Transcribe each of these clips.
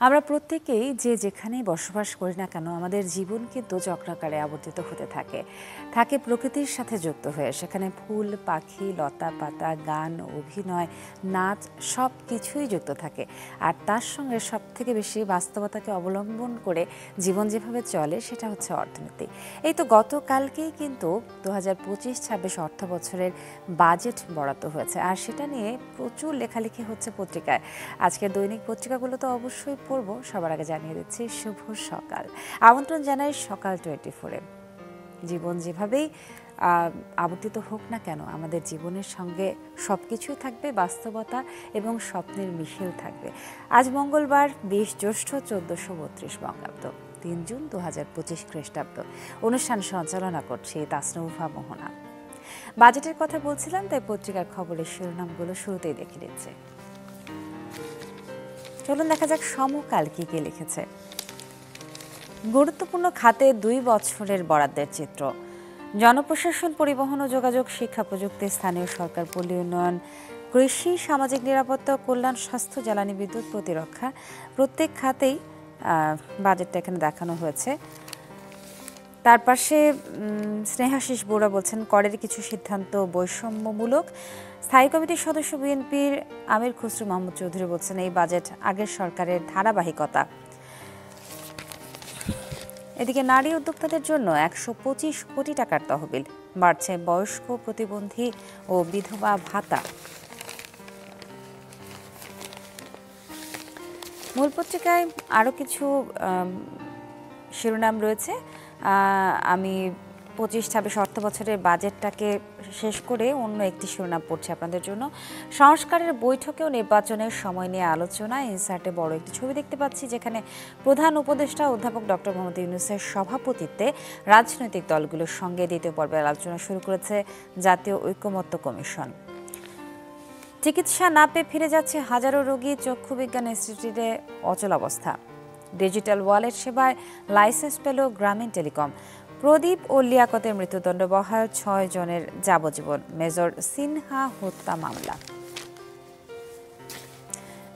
আমরা প্রত্যেকেই যে যেখানেই বসবাস করি না কেন আমাদের জীবন কিন্তু চক্রাকারে আবর্তিত হতে থাকে প্রকৃতির সাথে যুক্ত হয়ে। সেখানে ফুল, পাখি, লতা পাতা, গান, অভিনয়, নাচ সব কিছুই যুক্ত থাকে। আর তার সঙ্গে সবথেকে বেশি বাস্তবতাকে অবলম্বন করে জীবন যেভাবে চলে সেটা হচ্ছে অর্থনীতি। এই তো গতকালকেই কিন্তু 2025-26 অর্থ বছরের বাজেট বরাদ্দ হয়েছে, আর সেটা নিয়ে প্রচুর লেখালেখি হচ্ছে পত্রিকায়। আজকে দৈনিক পত্রিকাগুলো তো অবশ্যই পড়বো, সবার আগে জানিয়ে দিচ্ছি শুভ সকাল। আমন্ত্রণ জানাই সকাল 24-এ। জীবন যেভাবেই আবর্তিত হোক না কেন, আমাদের জীবনের সঙ্গে সব কিছুই থাকবে, বাস্তবতা এবং স্বপ্নের মিশেল থাকবে। আজ মঙ্গলবার 20 জ্যৈষ্ঠ 1432 বঙ্গাব্দ, 3 জুন 2025 খ্রিস্টাব্দ। অনুষ্ঠান সঞ্চালনা করছে তাসনুভা মোহনা। বাজেটের কথা বলছিলাম, তাই পত্রিকার খবরের শিরোনামগুলো শুরুতেই দেখে নিচ্ছে। চলুন দেখা যাক সমকাল কি কি লিখেছে। গুরুত্বপূর্ণ খাতে 2 বছরের বরাদ্দের চিত্র। জনপ্রশাসন, পরিবহন ও যোগাযোগ, শিক্ষা, প্রযুক্তি, স্থানীয় সরকার, পল্লী উন্নয়ন, কৃষি, সামাজিক নিরাপত্তা, কল্যাণ, স্বাস্থ্য, জ্বালানি, বিদ্যুৎ, প্রতিরক্ষা, প্রত্যেক খাতেই বাজেটটা এখানে দেখানো হয়েছে। তার পাশে স্নেহাশিস বড়ুয়া বলছেন, করের কিছু সিদ্ধান্ত বৈষম্যমূলক। স্থায়ী কমিটির সদস্য বিএনপির আমির খসরু মাহমুদ চৌধুরী বলছেন, এই বাজেট আগের সরকারের ধারাবাহিকতা। এদিকে নারী উদ্যোক্তাদের জন্য 125 কোটি টাকার তহবিল, বাড়ছে বয়স্ক, প্রতিবন্ধী ও বিধবা ভাতা। মূল পত্রিকায় আরও কিছু শিরোনাম রয়েছে। আমি 25-26 অর্থ বছরের বাজেটটাকে শেষ করে অন্য একটি শিরোনাম পড়ছি আপনাদের জন্য। সংস্কারের বৈঠকেও নির্বাচনের সময় নিয়ে আলোচনা। ইনসার্টে বড় একটি ছবি দেখতে পাচ্ছি, যেখানে প্রধান উপদেষ্টা অধ্যাপক ডক্টর মোহাম্মদ ইউনূসের সভাপতিত্বে রাজনৈতিক দলগুলোর সঙ্গে দ্বিতীয় পর্বের আলোচনা শুরু করেছে জাতীয় ঐকমত্য কমিশন। চিকিৎসা না পেয়ে ফিরে যাচ্ছে হাজারো রোগী, চক্ষু বিজ্ঞান ইনস্টিটিউটে অচলাবস্থা। ডিজিটাল ওয়ালেট সেবায় লাইসেন্স পেল গ্রামীণ টেলিকম। প্রদীপ ও লিয়াকতের মৃত্যুদণ্ড বহাল, 6 জনের যাবজ্জীবন। মেজর সিনহা হত্যা মামলা।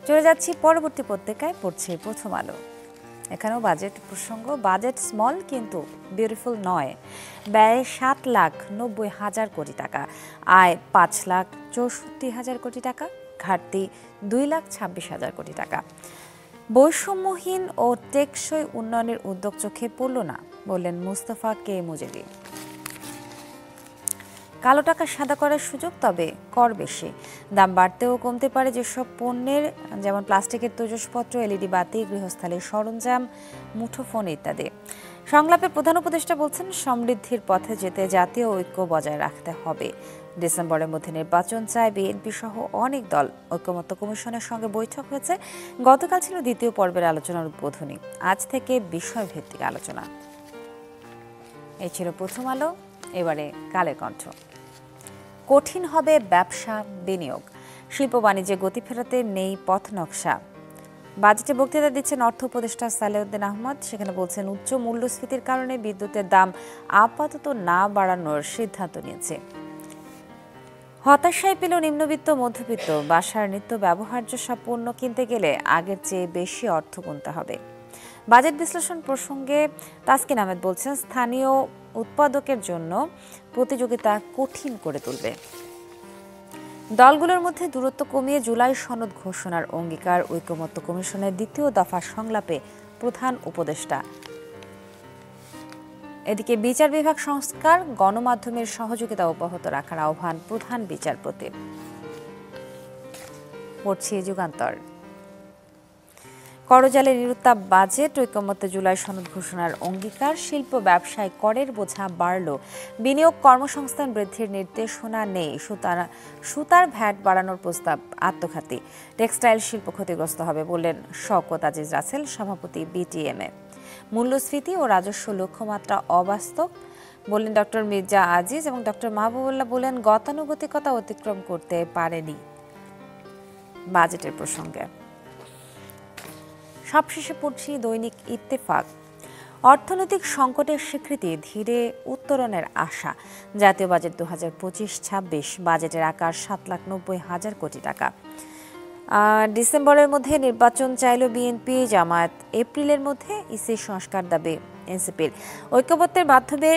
চলে যাচ্ছি পরবর্তী পত্রিকায়, পড়ছে প্রথম আলো। এখানেও বাজেট প্রসঙ্গ। বাজেট স্মল কিন্তু বিউটিফুল নয়। ব্যয় 7,90,000 কোটি টাকা, আয় 5,64,000 কোটি টাকা, ঘাটতি 2,26,000 কোটি টাকা। বৈষম্যহীন ও টেকসই উন্নয়নের উদ্যোগ চোখে পড়ল না, বললেন মুস্তফা কে মুজেদি। কালো টাকা সাদা করার সুযোগ, তবে কর বেশি। দাম বাড়তেও কমতে পারে যেসব পণ্যের, যেমন প্লাস্টিকের তৈজসপত্র, এলইডি বাতি, গৃহস্থালির সরঞ্জাম, মুঠোফোন ইত্যাদি। সংলাপে প্রধান উপদেষ্টা বলছেন, সমৃদ্ধির পথে যেতে জাতীয় ঐক্য বজায় রাখতে হবে। ডিসেম্বরের মধ্যে নির্বাচন চায় বিএনপি সহ অনেক দল। ঐকমত্য কমিশনের সঙ্গে বৈঠক হয়েছে। গতকাল ছিল দ্বিতীয় পর্বের আলোচনার উদ্বোধনী, আজ থেকে বিষয়ভিত্তিক আলোচনা। এই ছিল প্রথম আলো। এবারে কালের কণ্ঠ। কঠিন হবে ব্যবসা, বিনিয়োগ, শিল্প বাণিজ্যে গতি ফেরাতে নেই পথ নকশা। বাজেটে বক্তৃতা দিচ্ছেন অর্থ উপদেষ্টা সালেউদ্দিন আহমদ। সেখানে বলছেন, উচ্চ মূল্যস্ফীতির কারণে বিদ্যুতের দাম আপাতত না বাড়ানোর সিদ্ধান্ত নিয়েছে। হতাশায় পেল নিম্নবিত্ত, মধ্যবিত্ত। বাসার নিত্য ব্যবহার্য সব পণ্য কিনতে গেলে আগের চেয়ে বেশি অর্থ গুনতে হবে। বাজেট বিশ্লেষণ প্রসঙ্গে তাসকিন আহমেদ বলছেন, স্থানীয় উৎপাদকের জন্য প্রতিযোগিতা কঠিন করে তুলবে। দলগুলোর মধ্যে দূরত্ব কমিয়ে জুলাই সনদ ঘোষণার অঙ্গীকার। ঐকমত্য কমিশনের দ্বিতীয় দফা সংলাপে প্রধান উপদেষ্টা। এদিকে বিচার বিভাগ সংস্কার, গণমাধ্যমের সহযোগিতা অব্যাহত রাখার আহ্বান প্রধান বিচারপতির। পড়ছি যুগান্তর। করজালে নিরুত্তাপ বাজেট, ঐকমত্যে জুলাই সনদ ঘোষণার অঙ্গীকার। শিল্প ব্যবসায় করের বোঝা বাড়ল, বিনিয়োগ কর্মসংস্থান বৃদ্ধির নির্দেশনা নেই। সুতার ভ্যাট বাড়ানোর প্রস্তাব আত্মঘাতী। টেক্সটাইল শিল্প ক্ষতিগ্রস্ত হবে বললেন শওকত আজিজ রাসেল, সভাপতি বিটিএমএ। মূল্যস্ফীতি ও রাজস্ব লক্ষ্যমাত্রা অবাস্তব বললেন ডক্টর মির্জা আজিজ, এবং ডক্টর মাহবুবুল্লাহ বলেন গতানুগতিকতা অতিক্রম করতে পারেনি বাজেটের প্রসঙ্গে। সবশেষে পড়ছি দৈনিক ইত্তেফাক। অর্থনৈতিক সংকটের স্বীকৃতি, ধীরে উত্তরণের আশা। জাতীয় বাজেট 2025-26, বাজেটের আকার 7,90,000 কোটি টাকা। ডিসেম্বরের মধ্যে নির্বাচন চাইল বিএনপি, জামায়াত এপ্রিলের মধ্যে ইসির সংস্কার দাবি এনসিপির। ঐক্যবদ্ধের মাধ্যমে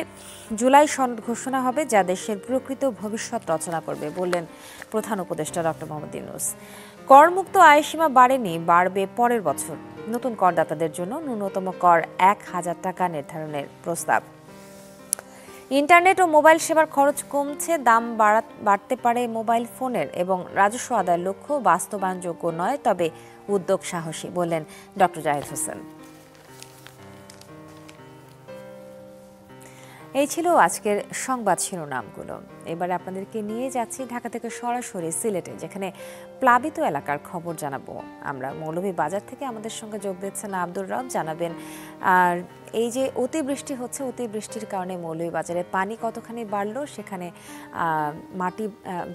জুলাই সনদ ঘোষণা হবে, যা দেশের প্রকৃত ভবিষ্যৎ রচনা করবে, বললেন প্রধান উপদেষ্টা ডক্টর মোহাম্মদ ইউনূস। করমুক্ত আয়সীমা বাড়েনি, বাড়বে পরের বছর। নতুন করদাতাদের জন্য ন্যূনতম কর ১,০০০ টাকা নির্ধারণের প্রস্তাব। ইন্টারনেট ও মোবাইল সেবার খরচ কমছে, দাম বাড়তে পারে মোবাইল ফোনের, এবং রাজস্ব আদায়ের লক্ষ্য বাস্তবায়নযোগ্য নয়, তবে উদ্যোগ সাহসী, বললেন ডক্টর জাহিদ হোসেন। এই ছিল আজকের সংবাদ শিরোনামগুলো। এবারে আপনাদেরকে নিয়ে যাচ্ছি ঢাকা থেকে সরাসরি সিলেটে, যেখানে প্লাবিত এলাকার খবর জানাবো আমরা। মৌলভীবাজার থেকে আমাদের সঙ্গে যোগ দিচ্ছেন আব্দুর রব, জানাবেন আর এই যে অতিবৃষ্টি হচ্ছে, অতিবৃষ্টির কারণে মৌলভীবাজারে পানি কতখানি বাড়লো, সেখানে মাটি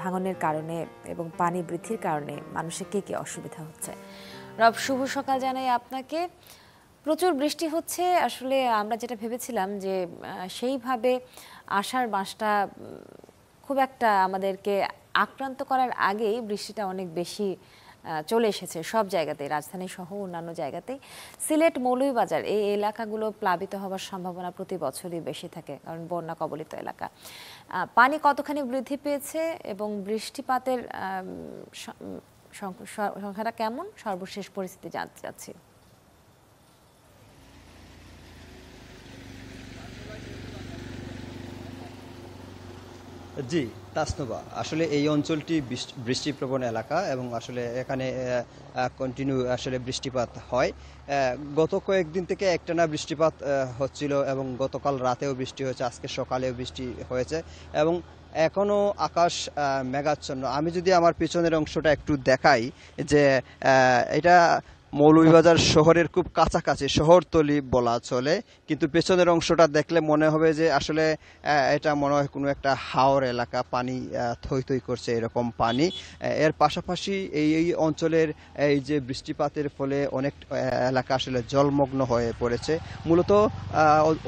ভাঙনের কারণে এবং পানি বৃদ্ধির কারণে মানুষের কী কী অসুবিধা হচ্ছে। রব, শুভ সকাল জানাই আপনাকে। প্রচুর বৃষ্টি হচ্ছে, আসলে আমরা যেটা ভেবেছিলাম যে সেইভাবে আষাঢ় মাসটা খুব একটা আমাদেরকে আক্রান্ত করার আগেই বৃষ্টিটা অনেক বেশি চলে এসেছে সব জায়গাতেই, রাজধানী সহ অন্যান্য জায়গাতেই। সিলেট, মৌলভীবাজার এই এলাকাগুলো প্লাবিত হওয়ার সম্ভাবনা প্রতি বছরই বেশি থাকে, কারণ বন্যা কবলিত এলাকা। পানি কতখানি বৃদ্ধি পেয়েছে এবং বৃষ্টিপাতের সংখ্যাটা কেমন, সর্বশেষ পরিস্থিতি জানতে চাচ্ছি। জি, তাসনুবা, আসলে এই অঞ্চলটি বৃষ্টিপ্রবণ এলাকা এবং আসলে এখানে কন্টিনিউ আসলে বৃষ্টিপাত হয়। গত কয়েকদিন থেকে একটানা বৃষ্টিপাত হচ্ছিল এবং গতকাল রাতেও বৃষ্টি হয়েছে, আজকে সকালেও বৃষ্টি হয়েছে এবং এখনও আকাশ মেঘাচ্ছন্ন। আমি যদি আমার পিছনের অংশটা একটু দেখাই, যে এটা মৌলভীবাজার শহরের খুব কাছাকাছি, শহরতলি বলা চলে, কিন্তু পেছনের অংশটা দেখলে মনে হবে যে আসলে এটা মনে হয় কোনো একটা হাওর এলাকা, পানি থই থই করছে এরকম পানি। এর পাশাপাশি এই অঞ্চলের এই যে বৃষ্টিপাতের ফলে অনেক এলাকা আসলে জলমগ্ন হয়ে পড়েছে। মূলত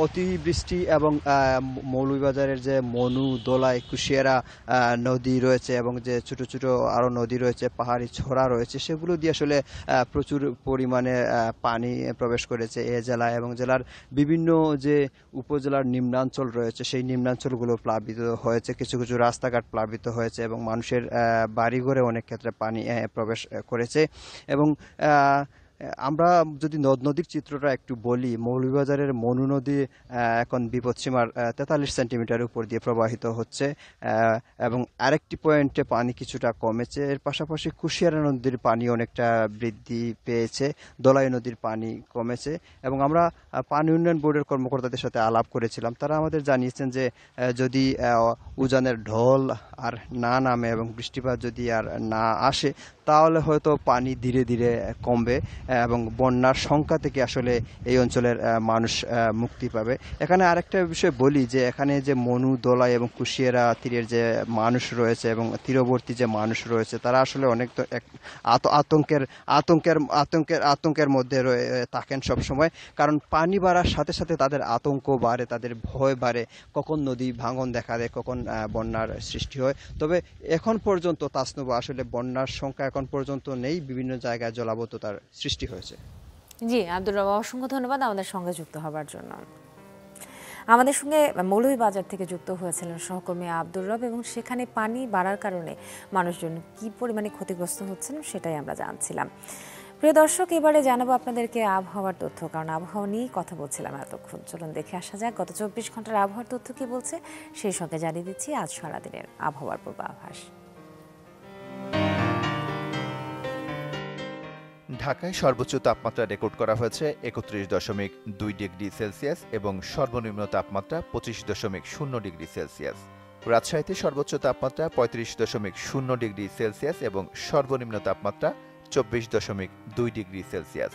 অতিবৃষ্টি এবং মৌলভীবাজারের যে মনু, দোলাই, কুশিয়ারা নদী রয়েছে এবং যে ছোট ছোট আরও নদী রয়েছে, পাহাড়ি ছোড়া রয়েছে, সেগুলো দিয়ে আসলে প্রচুর পরিমাণে পানি প্রবেশ করেছে এ জেলায় এবং জেলার বিভিন্ন যে উপজেলার নিম্নাঞ্চল রয়েছে সেই নিম্নাঞ্চলগুলো প্লাবিত হয়েছে, কিছু কিছু রাস্তাঘাট প্লাবিত হয়েছে এবং মানুষের বাড়িঘরে অনেক ক্ষেত্রে পানি প্রবেশ করেছে। এবং আমরা যদি নদ নদীর চিত্রটা একটু বলি, মৌলভীবাজারের মনু নদী এখন বিপদসীমার 43 সেন্টিমিটার উপর দিয়ে প্রবাহিত হচ্ছে এবং আরেকটি পয়েন্টে পানি কিছুটা কমেছে। এর পাশাপাশি কুশিয়ারা নদীর পানি অনেকটা বৃদ্ধি পেয়েছে, দোলাই নদীর পানি কমেছে এবং আমরা পানি উন্নয়ন বোর্ডের কর্মকর্তাদের সাথে আলাপ করেছিলাম। তারা আমাদের জানিয়েছেন যে যদি উজানের ঢল আর না নামে এবং বৃষ্টিপাত যদি আর না আসে, তাহলে হয়তো পানি ধীরে ধীরে কমবে এবং বন্যার সংখ্যা থেকে আসলে এই অঞ্চলের মানুষ মুক্তি পাবে। এখানে আরেকটা বিষয় বলি, যে এখানে যে মনু, দোলাই এবং কুশিয়ারা তীরের যে মানুষ রয়েছে এবং তীরবর্তী যে মানুষ রয়েছে, তারা আসলে অনেক আতঙ্কের মধ্যে থাকেন সব সময়, কারণ পানি বাড়ার সাথে সাথে তাদের আতঙ্ক বাড়ে, তাদের ভয় বাড়ে, কখন নদী ভাঙন দেখা দেয়, কখন বন্যার সৃষ্টি হয়। তবে এখন পর্যন্ত তাসনুবা আসলে বন্যার সংখ্যা এখন পর্যন্ত নেই, বিভিন্ন জায়গায় জলাবদ্ধতার সৃষ্টি হয়েছে। জি, আব্দুর রব, অসংখ্য ধন্যবাদ আমাদের সঙ্গে যুক্ত হবার জন্য। আমাদের সঙ্গে মৌলভীবাজার থেকে যুক্ত হয়েছিলেন সহকর্মী আব্দুর রব, এবং সেখানে পানি বাড়ার কারণে মানুষজন কি পরিমাণে ক্ষতিগ্রস্ত হচ্ছেন সেটাই আমরা জানছিলাম। প্রিয় দর্শক, এবারে জানাবো আপনাদেরকে আবহাওয়ার তথ্য, কারণ আবহাওয়া নিয়েই কথা বলছিলাম এতক্ষণ। চলুন দেখে আসা যাক গত 24 ঘন্টার আবহাওয়ার তথ্য কি বলছে। সেই সঙ্গে জানিয়ে দিচ্ছি আজ সারাদিনের আবহাওয়ার পূর্বাভাস। ঢাকায় সর্বোচ্চ তাপমাত্রা রেকর্ড করা হয়েছে ৩১.২ ডিগ্রি সেলসিয়াস এবং সর্বনিম্ন তাপমাত্রা ২৫.০ ডিগ্রি সেলসিয়াস। রাজশাহীতে সর্বোচ্চ তাপমাত্রা ৩৫.০ ডিগ্রি সেলসিয়াস এবং সর্বনিম্ন তাপমাত্রা ২৪.২ ডিগ্রি সেলসিয়াস।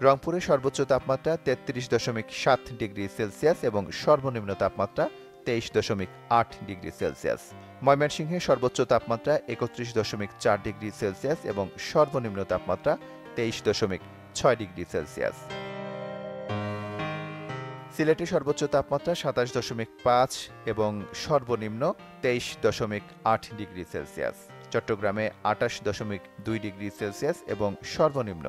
রংপুরে সর্বোচ্চ তাপমাত্রা ৩৩.৭ ডিগ্রি সেলসিয়াস এবং সর্বনিম্ন তাপমাত্রা ২৩.৮ ডিগ্রি সেলসিয়াস। ময়মনসিংহে সর্বোচ্চ তাপমাত্রা ৩১.৪ ডিগ্রি সেলসিয়াস এবং সর্বনিম্ন তাপমাত্রা ২৩.৬ ডিগ্রি সেলসিয়াস। সিলেটে সর্বোচ্চ তাপমাত্রা ২৭.৫ এবং সর্বনিম্ন ২৩.৮ ডিগ্রি সেলসিয়াস। চট্টগ্রামে ২৮.২ ডিগ্রি সেলসিয়াস এবং সর্বনিম্ন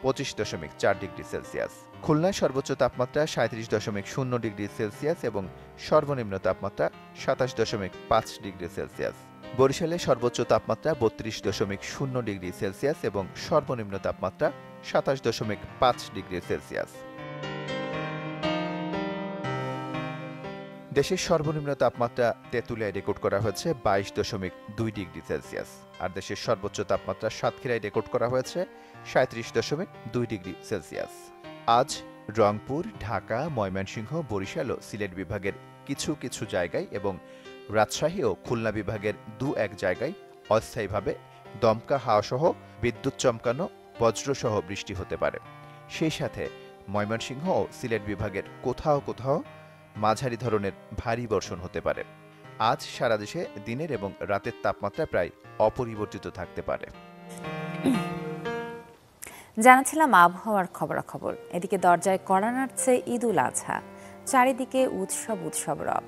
২৫.৪ ডিগ্রি সেলসিয়াস। খুলনায় সর্বোচ্চ তাপমাত্রা ৩৭.০ ডিগ্রি সেলসিয়াস এবং সর্বনিম্ন তাপমাত্রা ২৭.৫ ডিগ্রি সেলসিয়াস। বরিশালে সর্বোচ্চ তাপমাত্রা ৩২.০ ডিগ্রি সেলসিয়াস এবং সর্বনিম্ন তাপমাত্রা ২৭.৫ ডিগ্রি সেলসিয়াস। দেশের সর্বনিম্ন তাপমাত্রা তেঁতুলিয়ায় রেকর্ড করা হয়েছে ২২.২ ডিগ্রি সেলসিয়াস, আর দেশের সর্বোচ্চ তাপমাত্রা সাতক্ষীরায় রেকর্ড করা হয়েছে ৩৭.২ ডিগ্রি সেলসিয়াস। আজ রংপুর, ঢাকা, ময়মনসিংহ, বরিশাল ও সিলেট বিভাগের কিছু কিছু জায়গায় এবং রাজশাহী ও খুলনা বিভাগের দু-এক জায়গায় অস্থায়ীভাবে দমকা হাওয়াসহ বিদ্যুৎ চমকানো, বজ্রসহ বৃষ্টি হতে পারে। সেই সাথে ময়মনসিংহ ও সিলেট বিভাগের কোথাও কোথাও মাঝারি ধরনের ভারী বর্ষণ হতে পারে। আজ সারা দেশে দিনের এবং রাতের তাপমাত্রা প্রায় অপরিবর্তিত থাকতে পারে। জানাছিলাম আবহাওয়ার খবরাখবর। এদিকে দরজায় কড়া নাড়ছে ঈদুল আজহা, চারিদিকে উৎসব রব।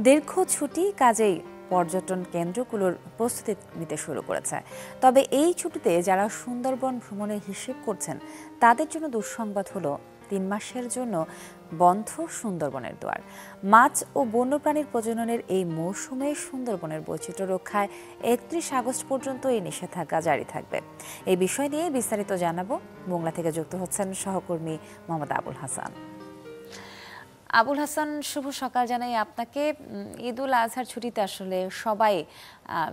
দীর্ঘ ছুটি কাজেই পর্যটন কেন্দ্রগুলোর প্রস্তুতি নিতে শুরু করেছে। তবে এই ছুটিতে যারা সুন্দরবন ভ্রমণের হিসেব করছেন তাদের জন্য দুঃসংবাদ হলো ৩ মাসের জন্য বন্ধ সুন্দরবনের দুয়ার। মাছ ও বন্যপ্রাণীর প্রজননের এই মৌসুমে সুন্দরবনের বৈচিত্র্য রক্ষায় ৩১ আগস্ট পর্যন্ত এই নিষেধাজ্ঞা জারি থাকবে। এই বিষয় নিয়ে বিস্তারিত জানাবো। মোংলা থেকে যুক্ত হচ্ছেন সহকর্মী মোহাম্মদ আবুল হাসান। আবুল হাসান, শুভ সকাল জানাই আপনাকে। ঈদুল আজহার ছুটিতে আসলে সবাই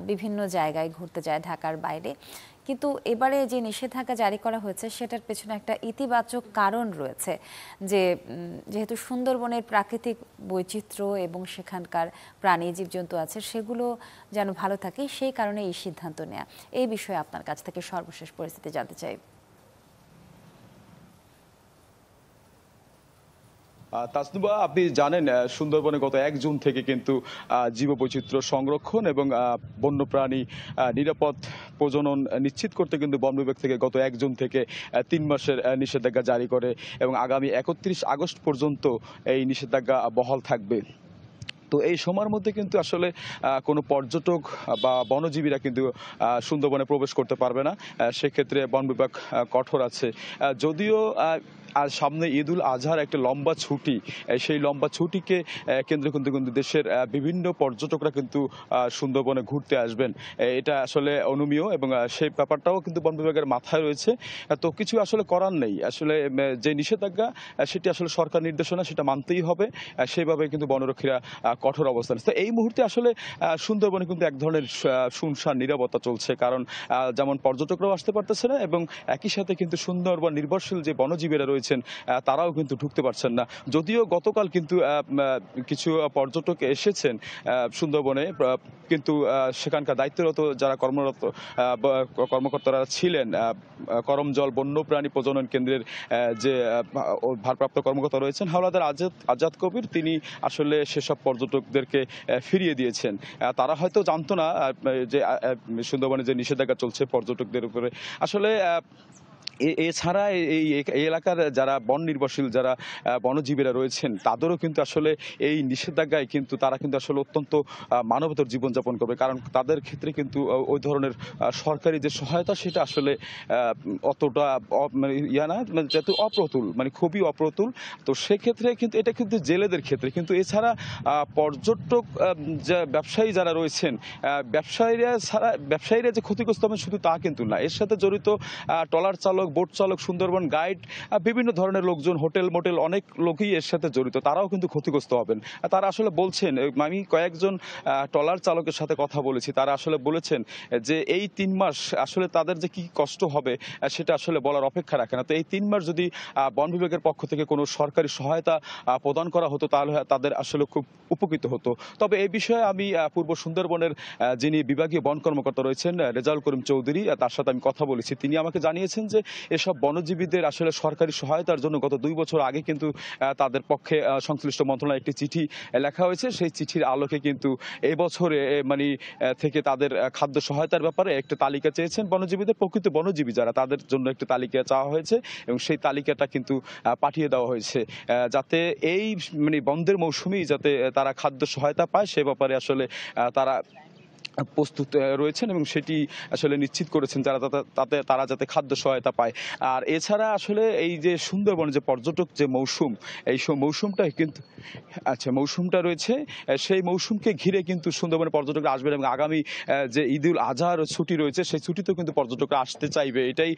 বিভিন্ন জায়গায় ঘুরতে যায় ঢাকার বাইরে, কিন্তু এবারে যে নিষেধাজ্ঞা জারি করা হয়েছে সেটার পেছনে একটা ইতিবাচক কারণ রয়েছে, যে যেহেতু সুন্দরবনের প্রাকৃতিক বৈচিত্র্য এবং সেখানকার প্রাণী জীবজন্তু আছে সেগুলো যেন ভালো থাকে, সেই কারণে এই সিদ্ধান্ত নেওয়া। এই বিষয়ে আপনার কাছ থেকে সর্বশেষ পরিস্থিতি জানতে চাই। তাসনুবা, আপনি জানেন সুন্দরবনে গত ১ জুন থেকে কিন্তু জীববৈচিত্র্য সংরক্ষণ এবং বন্যপ্রাণী নিরাপদ প্রজনন নিশ্চিত করতে কিন্তু বন বিভাগ থেকে গত ১ জুন থেকে ৩ মাসের নিষেধাজ্ঞা জারি করে এবং আগামী ৩১ আগস্ট পর্যন্ত এই নিষেধাজ্ঞা বহাল থাকবে। তো এই সময়ের মধ্যে কিন্তু আসলে কোনো পর্যটক বা বনজীবীরা কিন্তু সুন্দরবনে প্রবেশ করতে পারবে না। সেক্ষেত্রে বন বিভাগ কঠোর আছে। যদিও আর সামনে ঈদুল আজহার একটা লম্বা ছুটি, সেই লম্বা ছুটিকে কেন্দ্র কিন্তু দেশের বিভিন্ন পর্যটকরা কিন্তু সুন্দরবনে ঘুরতে আসবেন। এটা আসলে অনুমেয় এবং সেই ব্যাপারটাও কিন্তু বন বিভাগের মাথায় রয়েছে। তো কিছু আসলে করার নেই। আসলে যে নিষেধাজ্ঞা সেটি আসলে সরকার নির্দেশনা, সেটা মানতেই হবে। সেইভাবে কিন্তু বনরক্ষীরা কঠোর অবস্থান। তো এই মুহূর্তে আসলে সুন্দরবনে কিন্তু এক ধরনের শুনশান নীরবতা চলছে, কারণ যেমন পর্যটকরাও আসতে পারতেছে না এবং একই সাথে কিন্তু সুন্দরবন নির্ভরশীল যে বনজীবীরা রয়েছেন তারাও কিন্তু ঢুকতে পারছেন না। যদিও গতকাল কিন্তু কিছু পর্যটক এসেছেন সুন্দরবনে, কিন্তু সেখানকার দায়িত্বরত যারা কর্মকর্তারা ছিলেন, করমজল বন্যপ্রাণী প্রজনন কেন্দ্রের যে ভারপ্রাপ্ত কর্মকর্তা রয়েছেন হাওলাদার আজাদ কবির, তিনি আসলে সেসব পর্যটকদেরকে ফিরিয়ে দিয়েছেন। তারা হয়তো জানতো না যে সুন্দরবনে যে নিষেধাজ্ঞা চলছে পর্যটকদের উপরে। আসলে এছাড়া এই এলাকার যারা বন নির্ভরশীল যারা বনজীবীরা রয়েছেন তাদেরও কিন্তু আসলে এই নিষেধাজ্ঞায় কিন্তু তারা কিন্তু আসলে অত্যন্ত মানবতার জীবনযাপন করবে, কারণ তাদের ক্ষেত্রে কিন্তু ওই ধরনের সরকারি যে সহায়তা সেটা আসলে অতটা যেহেতু অপ্রতুল, মানে খুবই অপ্রতুল। তো সেক্ষেত্রে কিন্তু এটা কিন্তু জেলেদের ক্ষেত্রে, কিন্তু এছাড়া পর্যটক ব্যবসায়ী যারা রয়েছেন, ব্যবসায়ীরা যে ক্ষতিগ্রস্ত হবেন শুধু তা কিন্তু না, এর সাথে জড়িত ট্রলার চালক, বোট চালক, সুন্দরবন গাইড, বিভিন্ন ধরনের লোকজন, হোটেল মোটেল অনেক লোকই এর সাথে জড়িত, তারাও কিন্তু ক্ষতিগ্রস্ত হবেন। তারা আসলে বলছেন, আমি কয়েকজন ট্রলার চালকের সাথে কথা বলেছি, তারা আসলে বলেছেন যে এই ৩ মাস আসলে তাদের যে কি কষ্ট হবে সেটা আসলে বলার অপেক্ষা রাখে না। তো এই ৩ মাস যদি বন বিভাগের পক্ষ থেকে কোনো সরকারি সহায়তা প্রদান করা হতো তাহলে তাদের আসলে খুব উপকৃত হতো। তবে এই বিষয়ে আমি পূর্ব সুন্দরবনের যিনি বিভাগীয় বন কর্মকর্তা রয়েছেন রেজাউল করিম চৌধুরী, তার সাথে আমি কথা বলেছি। তিনি আমাকে জানিয়েছেন যে এসব বনজীবীদের আসলে সরকারি সহায়তার জন্য গত ২ বছর আগে কিন্তু তাদের পক্ষে সংশ্লিষ্ট মন্ত্রণালয়ে একটি চিঠি লেখা হয়েছে। সেই চিঠির আলোকে কিন্তু এবছরে থেকে তাদের খাদ্য সহায়তার ব্যাপারে একটা তালিকা চেয়েছেন বনজীবীদের, প্রকৃত বনজীবী যারা, তাদের জন্য একটা তালিকা চাওয়া হয়েছে এবং সেই তালিকাটা কিন্তু পাঠিয়ে দেওয়া হয়েছে, যাতে এই বন্ধের মৌসুমেই যাতে তারা খাদ্য সহায়তা পায় সে ব্যাপারে আসলে তারা প্রস্তুত রয়েছেন এবং সেটি আসলে নিশ্চিত করেছেন তারা যাতে খাদ্য সহায়তা পায়। আর এছাড়া আসলে এই যে সুন্দরবন যে পর্যটক যে মৌসুম, এই মৌসুমটা কিন্তু মৌসুমটা রয়েছে, সেই মৌসুমকে ঘিরে কিন্তু সুন্দরবনে পর্যটকরা আসবেন এবং আগামী যে ঈদুল আজহার ছুটি রয়েছে সেই ছুটিতেও কিন্তু পর্যটকরা আসতে চাইবে, এটাই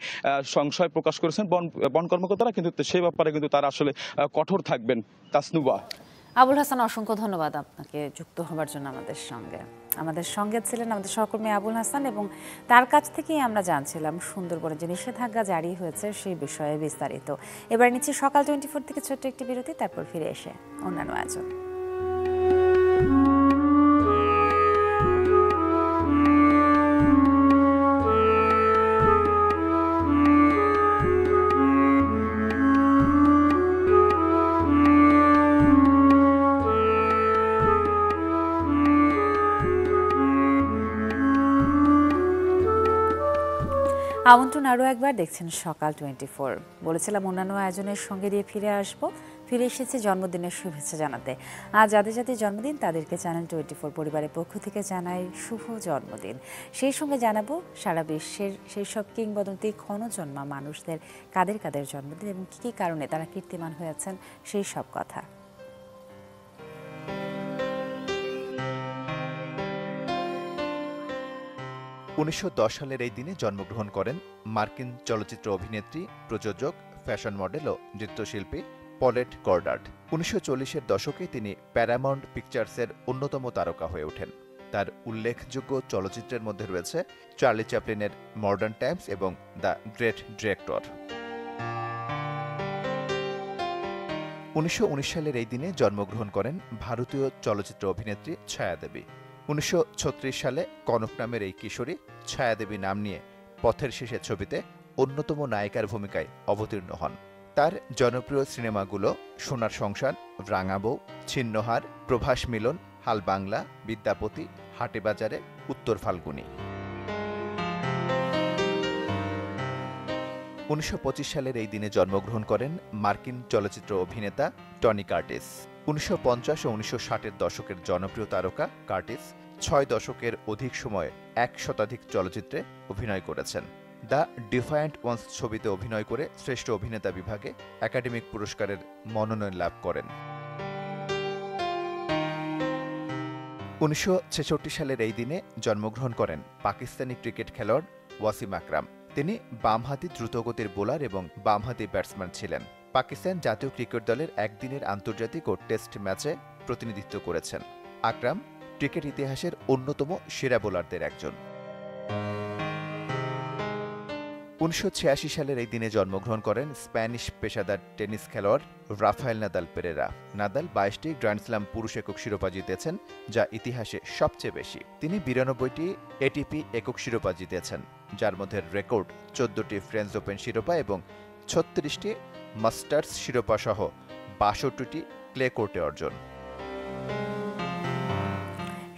সংশয় প্রকাশ করেছেন বন কর্মকর্তারা। কিন্তু সেই ব্যাপারে কিন্তু তারা আসলে কঠোর থাকবেন। তাসনুবা। আবুল হাসান, অসংখ্য ধন্যবাদ আপনাকে যুক্ত হবার জন্য আমাদের সঙ্গে ছিলেন আমাদের সহকর্মী আবুল হাসান, এবং তার কাছ থেকেই আমরা জানছিলাম সুন্দরবনে যে নিষেধাজ্ঞা জারি হয়েছে সেই বিষয়ে বিস্তারিত। এবার নিচ্ছি সকাল 24 থেকে ছোট্ট একটি বিরতি, তারপর ফিরে এসে অন্যান্য আয়োজন। আমন্ত্রণ আরও একবার, দেখছেন সকাল 24। বলেছিলাম অন্যান্য আয়োজনের সঙ্গে দিয়ে ফিরে এসেছে জন্মদিনের শুভেচ্ছা জানাতে। আজ যাদের যাদের জন্মদিন তাদেরকে চ্যানেল 24 পরিবারের পক্ষ থেকে জানাই শুভ জন্মদিন। সেই সঙ্গে জানাবো সারা বিশ্বের সেই সব কিংবদন্তি ক্ষণজন্মা মানুষদের কাদের কাদের জন্মদিন এবং কী কী কারণে তারা কীর্তিমান হয়েছেন সেই সব কথা। 1910 সালের এই দিনে জন্মগ্রহণ করেন মার্কিন চলচ্চিত্র অভিনেত্রী, প্রযোজক, ফ্যাশন মডেল ও নৃত্যশিল্পী পলেট গডার্ড। 1940-এর দশকে তিনি প্যারামাউন্ট পিকচার্সের অন্যতম তারকা হয়ে ওঠেন। তার উল্লেখযোগ্য চলচ্চিত্রের মধ্যে রয়েছে চার্লি চ্যাপলিনের মডার্ন টাইমস এবং দ্য গ্রেট ডিরেক্টর। 1919 সালের এই দিনে জন্মগ্রহণ করেন ভারতীয় চলচ্চিত্র অভিনেত্রী ছায়াদেবী। 1936 সালে কনক নামের এই কিশোরী ছায়াদেবী নাম নিয়ে পথের শেষে ছবিতে অন্যতম নায়িকার ভূমিকায় অবতীর্ণ হন। তার জনপ্রিয় সিনেমাগুলো সোনার সংসার, রাঙাবৌ, ছিন্নহার, প্রভাস মিলন, হাল বাংলা, বিদ্যাপতি, হাটে বাজারে, উত্তর ফাল্গুনী। 1925 সালের এই দিনে জন্মগ্রহণ করেন মার্কিন চলচ্চিত্র অভিনেতা টনি কার্টিস। 1950 ও 1960-এর দশকের জনপ্রিয় তারকা কার্টিস 6 দশকের অধিক সময়ে 1 শতাধিক চলচ্চিত্রে অভিনয় করেছেন। দ্য ডিফায়ান্ট ওয়ান্স ছবিতে অভিনয় করে শ্রেষ্ঠ অভিনেতা বিভাগে একাডেমি পুরস্কারের মনোনয়ন লাভ করেন। 1966 সালের এই দিনে জন্মগ্রহণ করেন পাকিস্তানি ক্রিকেট খেলোয়াড় ওয়াসিম আকরাম। তিনি বামহাতি দ্রুতগতির বোলার এবং বামহাতি ব্যাটসম্যান ছিলেন। পাকিস্তান জাতীয় ক্রিকেট দলের একদিনের আন্তর্জাতিক ও টেস্ট ম্যাচে প্রতিনিধিত্ব করেছেন। আকরাম ক্রিকেট ইতিহাসের অন্যতম সেরা বোলারদের একজন। 1986 সালের এই দিনে জন্মগ্রহণ করেন স্প্যানিশ পেশাদার টেনিস খেলোয়াড় রাফায়েল নাদাল পেরেরা। নাদাল 22টি গ্র্যান্ডস্ল্যাম পুরুষ একক শিরোপা জিতেছেন, যা ইতিহাসে সবচেয়ে বেশি। তিনি 92টি এটিপি একক শিরোপা জিতেছেন, যার মধ্যে রেকর্ড 14টি ফ্রেঞ্চ ওপেন শিরোপা এবং 36টি মাস্টার্স শিরোপা সহ 62টি ক্লে কোর্টে অর্জন।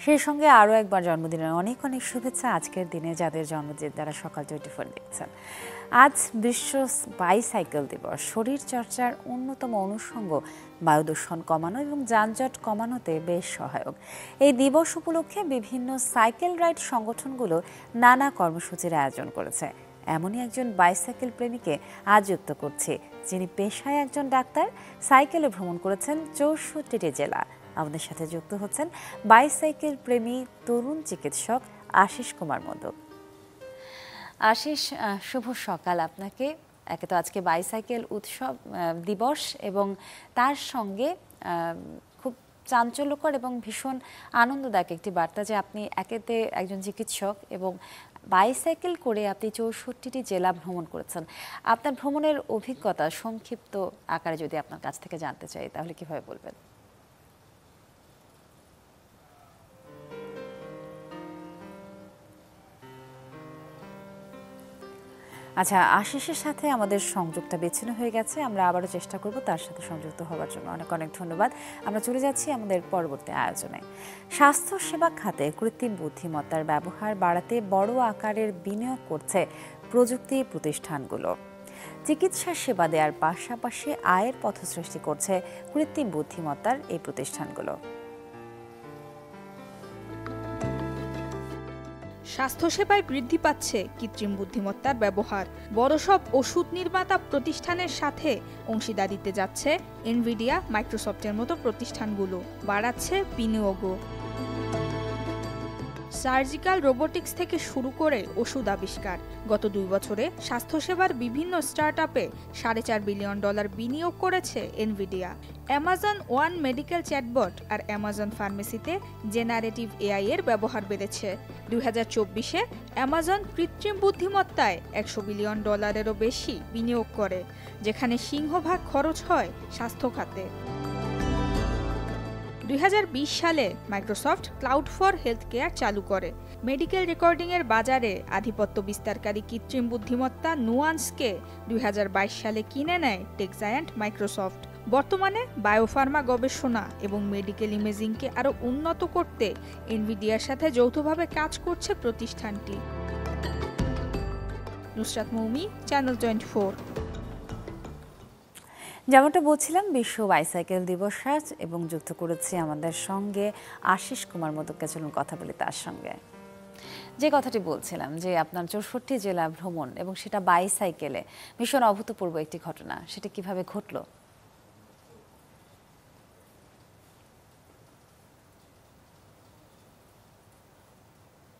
সেই সঙ্গে আরও একবার জন্মদিনের অনেক অনেক শুভেচ্ছা আজকের দিনে যাদের জন্মদিন তারা সকাল 24 দেখছেন। আজ বিশ্ব বাইসাইকেল দিবস। শরীর চর্চার অন্যতম অনুষঙ্গ বায়ু দূষণ কমানো এবং যানজট কমানোতে বেশ সহায়ক। এই দিবস উপলক্ষে বিভিন্ন সাইকেল রাইড সংগঠনগুলো নানা কর্মসূচির আয়োজন করেছে। এমনই একজন বাইসাইকেল প্রেমীকে আজ যুক্ত করছি, যিনি পেশায় একজন ডাক্তার, সাইকেলে ভ্রমণ করেছেন 64টি জেলা। আমাদের সাথে যুক্ত হচ্ছেন বাইসাইকেল প্রেমী তরুণ চিকিৎসক আশিস কুমার মোদক। আশিস, শুভ সকাল আপনাকে। একে তো আজকে বাইসাইকেল উৎসব দিবস এবং তার সঙ্গে খুব চাঞ্চল্যকর এবং ভীষণ আনন্দদায়ক একটি বার্তা যে আপনি একেতে একজন চিকিৎসক এবং বাইসাইকেল করে আপনি 64টি জেলা ভ্রমণ করেছেন। আপনার ভ্রমণের অভিজ্ঞতা সংক্ষিপ্ত আকারে যদি আপনার কাছ থেকে জানতে চাই তাহলে কিভাবে বলবেন? আচ্ছা, আশিসের সাথে আমাদের সংযোগটা বিচ্ছিন্ন হয়ে গেছে। আমরা আবারও চেষ্টা করব তার সাথে সংযুক্ত হওয়ার জন্য। অনেক অনেক ধন্যবাদ। আমরা চলে যাচ্ছি আমাদের পরবর্তী আয়োজনে। স্বাস্থ্যসেবা খাতে কৃত্রিম বুদ্ধিমত্তার ব্যবহার বাড়াতে বড় আকারের বিনিয়োগ করছে প্রযুক্তি প্রতিষ্ঠানগুলো। চিকিৎসা সেবা দেওয়ার পাশাপাশি আয়ের পথ সৃষ্টি করছে কৃত্রিম বুদ্ধিমত্তার এই প্রতিষ্ঠানগুলো। স্বাস্থ্যসেবায় বৃদ্ধি পাচ্ছে কৃত্রিম বুদ্ধিমত্তার ব্যবহার। বড় সব ওষুধ নির্মাতা প্রতিষ্ঠানের সাথে অংশীদারিতে যাচ্ছে এনভিডিয়া, মাইক্রোসফটের মতো প্রতিষ্ঠানগুলো। বাড়াচ্ছে বিনিয়োগও। সার্জিক্যাল রোবোটিক্স থেকে শুরু করে ওষুধ আবিষ্কার। গত 2 বছরে স্বাস্থ্যসেবার বিভিন্ন স্টার্টআপে $4.5 বিলিয়ন বিনিয়োগ করেছে Nvidia. Amazon One Medical chatbot আর অ্যামাজন ফার্মেসিতে জেনারেটিভ এআই এর ব্যবহার বেড়েছে। 2024-এ অ্যামাজন কৃত্রিম বুদ্ধিমত্তায় $100 বিলিয়ন বেশি বিনিয়োগ করে, যেখানে সিংহভাগ খরচ হয় স্বাস্থ্য খাতে। 2020 সালে Microsoft cloud for health care চালু করে। মেডিকেল রেকর্ডিংয়ের বাজারে আধিপত্য বিস্তারকারী কৃত্রিম বুদ্ধিমত্তা নুয়ান্সকে 2022 সালে কিনে নেয় টেক জায়ান্ট মাইক্রোসফট। বর্তমানে বায়োফার্মা গবেষণা এবং মেডিকেল ইমেজিংকে আরও উন্নত করতে এনভিডিয়ার সাথে যৌথভাবে কাজ করছে প্রতিষ্ঠানটি। নুসরাত মৌমি, চ্যানেল 24। যেমনটা বলছিলাম, বিশ্ব বাইসাইকেল দিবস আজ, এবং যুক্ত করেছি আমাদের সঙ্গে আশিস কুমার মোদককে। চলুন কথা বলি তার সঙ্গে। যে কথাটি বলছিলাম যে আপনার 64 জেলা ভ্রমণ এবং সেটা বাইসাইকেলে, ভীষণ অভূতপূর্ব একটি ঘটনা, সেটা কিভাবে ঘটলো?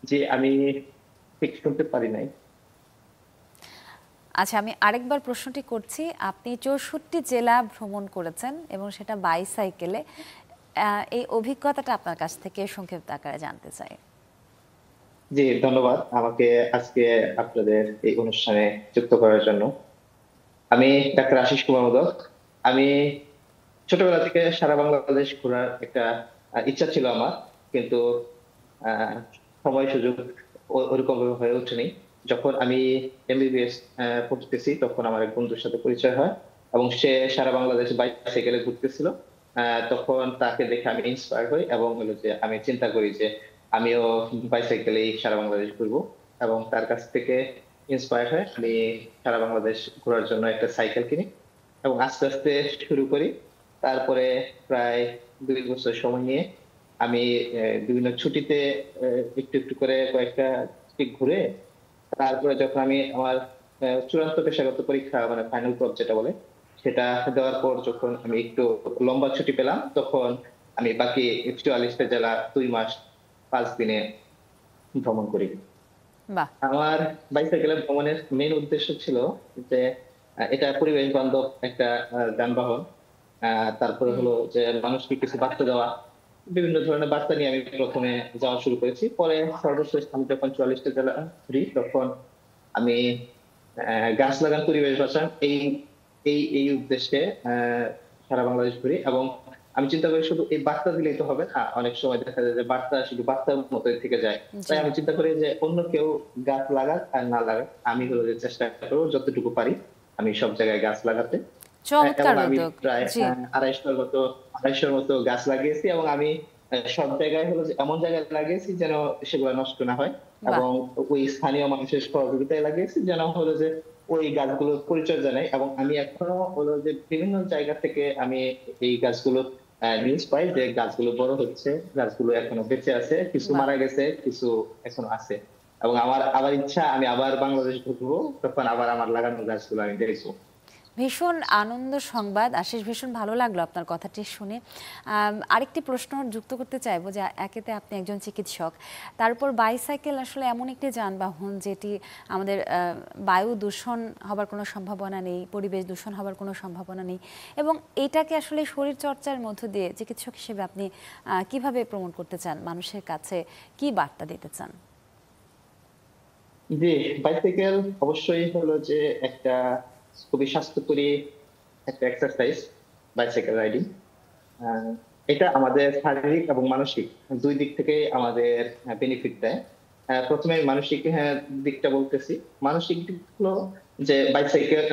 জি, আমি ঠিক শুনতে পারি নাই। আচ্ছা, আমি আরেকবার প্রশ্নটি করছি। আপনি 64 জেলা ভ্রমণ করেছেন এবং সেটা বাইসাইকেলে। এই অভিজ্ঞতাটা আপনার কাছ থেকে সংক্ষিপ্ত আকারে জানতে চাই। জি, ধন্যবাদ আমাকে আজকে আপনাদের এই অনুষ্ঠানে যুক্ত করার জন্য। আমি ডাক্তার আশিস কুমার মোদক। আমি ছোটবেলা থেকে সারা বাংলাদেশ ঘোরার একটা ইচ্ছা ছিল আমার, কিন্তু সময় সুযোগ ওরকম হয়ে ওঠেনি। যখন আমি এমবিবিএস পড়তেছি তখন আমার এক বন্ধুর সাথে পরিচয় হয় এবং সে সারা বাংলাদেশ বাইসাইকেলে ঘুরতেছিল। তখন তাকে দেখে আমি ইন্সপায়ার হই এবং হলো যে আমি চিন্তা করি যে আমিও বাইসাইকেলেই সারা বাংলাদেশ ঘুরবো, এবং তার কাছ থেকে ইন্সপায়ার হয়ে আমি সারা বাংলাদেশ ঘোরার জন্য একটা সাইকেল কিনি এবং আস্তে আস্তে শুরু করি। তারপরে প্রায় 2 বছর সময় নিয়ে আমি বিভিন্ন ছুটিতে একটু একটু করে কয়েকটা ঘুরে, তারপরে যখন আমি আমার চূড়ান্ত পেশাগত পরীক্ষা মানে ফাইনাল প্রপ যেটা বলে সেটা দেওয়ার পর যখন আমি একটু লম্বা ছুটি পেলাম, তখন আমি বাকি 44টা জেলা 2 মাস 5 দিনে ভ্রমণ করি। আমার বাইসাইকেলে ভ্রমণের মেইন উদ্দেশ্য ছিল যে এটা পরিবেশ বান্ধব একটা যানবাহন। তারপরে হলো যে মানুষকে কিছু বার্তা দেওয়া, বিভিন্ন ধরনের বার্তা নিয়ে আমি প্রথমে যাওয়া শুরু করেছি। পরে সর্বশেষ আমি যখন 44টা জেলা ঘুরি তখন আমি গাছ লাগান, পরিবেশ বাঁচান এই উদ্দেশ্যে সারা বাংলাদেশ ঘুরি। এবং আমি চিন্তা করি শুধু এই বার্তা দিলেই তো হবে না, অনেক সময় দেখা যায় যে বার্তা শুধু বার্তার মতোই থেকে যায়। তাই আমি চিন্তা করি যে অন্য কেউ গাছ লাগাক আর না লাগাক, আমি হলো যে চেষ্টা করবো যতটুকু পারি আমি সব জায়গায় গাছ লাগাতে। আমি প্রায় 250-র মতো গাছ লাগিয়েছি এবং আমি সব জায়গায় হলো যে এমন জায়গায় লাগিয়েছি যেন সেগুলো নষ্ট না হয়, এবং ওই স্থানীয় মানুষের সহযোগিতায় লাগিয়েছি যেন হলো যে ওই গাছগুলোর পরিচর্যা নেয়। এবং আমি এখনো হলো যে বিভিন্ন জায়গা থেকে আমি এই গাছগুলো নিউজ পাই যে গাছগুলো বড় হচ্ছে, গাছগুলো এখনো বেঁচে আছে, কিছু মারা গেছে, কিছু এখনো আছে। এবং আমার আবার ইচ্ছা আমি আবার বাংলাদেশ ঘুরবো, তখন আবার আমার লাগানো গাছগুলো আমি দেখবো। ভীষণ আনন্দ সংবাদ আশিস, ভীষণ ভালো লাগলো আপনার কথাটি শুনে। আরেকটি প্রশ্ন যুক্ত করতে চাইবো যে একেতে আপনি একজন চিকিৎসক, তারপর বাইসাইকেল আসলে এমন একটি যানবাহন যেটি আমাদের বায়ু দূষণ হবার কোনো সম্ভাবনা নেই, পরিবেশ দূষণ হবার কোনো সম্ভাবনা নেই, এবং এইটাকে আসলে শরীর চর্চার মধ্য দিয়ে চিকিৎসক হিসেবে আপনি কিভাবে প্রমোট করতে চান, মানুষের কাছে কি বার্তা দিতে চান? জি, বাইসাইকেল অবশ্যই হলো যে একটা খুবই স্বাস্থ্যকরী একটা এক্সারসাইজ, বাইসাইকেল রাইডিং। এটা আমাদের শারীরিক এবং মানসিক 2 দিক থেকে আমাদের বেনিফিট দেয়। প্রথমে মানসিক দিকটা বলতেছি। মানসিক দিক হলো যে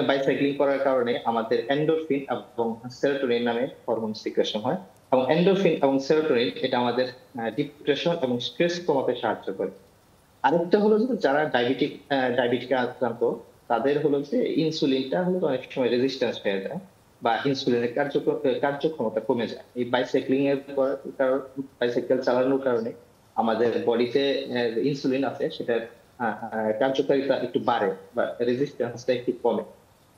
বাইসাইক্লিং করার কারণে আমাদের এন্ডোরফিন এবং সেরোটোনিন নামে হরমোন সিক্রেশন হয়, এবং এন্ডোরফিন এবং সেরোটোনিন এটা আমাদের ডিপ্রেশন এবং স্ট্রেস কমাতে সাহায্য করে। আরেকটা হলো যে যারা ডায়াবেটিকে আক্রান্ত তাদের হলো যে ইনসুলিনটা হলো অনেক সময় রেজিস্ট্যান্স হয়ে যায় বা ইনসুলিনের কার্যক্ষমতা কমে যায়। এই বাইসাইকেল চালানোর কারণে আমাদের বডিতে ইনসুলিন আছে সেটা কার্যকারিতা একটু বাড়ে বা রেজিস্ট্যান্সটা একটু কমে,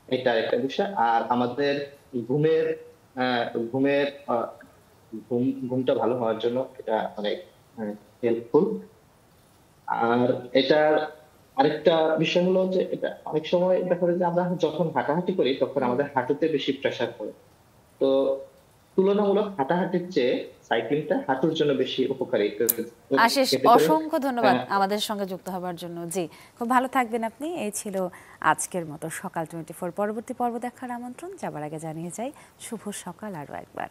এটা একটা বিষয়। আর আমাদের ঘুমের ঘুমের ঘুমটা ভালো হওয়ার জন্য এটা অনেক হেল্পফুল। আর এটার আরেকটা বিষয় হলো যে এটা অনেক সময় দেখা যায় যে আমরা যখন হাঁটাহাঁটি করি তখন আমাদের হাঁটুতে বেশি প্রেসার পড়ে। তো তুলনামূলক হাঁটাহাঁটির চেয়ে সাইক্লিংটা হাঁটুর জন্য বেশি উপকারী। আশিস, অসংখ্য ধন্যবাদ আমাদের সঙ্গে যুক্ত হবার জন্য। জি, খুব ভালো থাকবেন আপনি। এই ছিল আজকের মতো সকাল 24। পরবর্তী পর্ব দেখার আমন্ত্রণ। যাবার আগে জানিয়ে যাই শুভ সকাল আরও একবার।